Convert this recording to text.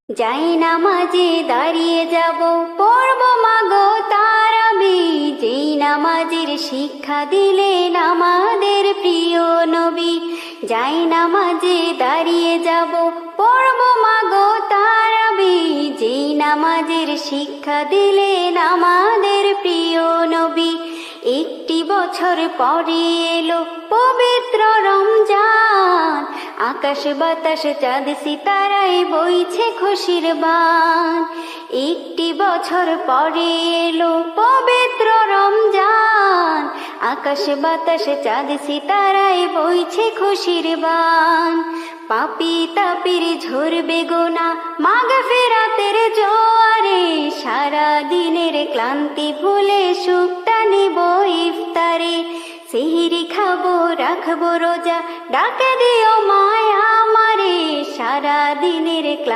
যাই নামাজে দাঁড়িয়ে যাব, পড়ব মাগো তারাবি। যেই নামাজের শিক্ষা দিলেন আমাদের প্রিয় নবী। যাই নামাজে দাঁড়িয়ে যাব, পড়ব মাগো তারাবি। যেই নামাজের শিক্ষা দিলেন আমাদের প্রিয় নবী। একটি বছর পরে এলো পবিত্র রমজান, আকাশ বাতাস চাঁদ সিতারায় বইছে খুশির বান। একটি বছর পরে এলো পবিত্র রমজান, আকাশ বাতাস চাঁদ সিতারায় বইছে খুশির বান। পাপী তাপির ঝরবে গোনা মাগফিরাতের জোয়ারে, সারা দিনের ক্লান্তি ভুলে সুখটা নিব ইফতারে। সেহরি খাবো রাখবো রোজা, ডাকে দিও মায়া আমারে, সারা দিনের ক্লান্তি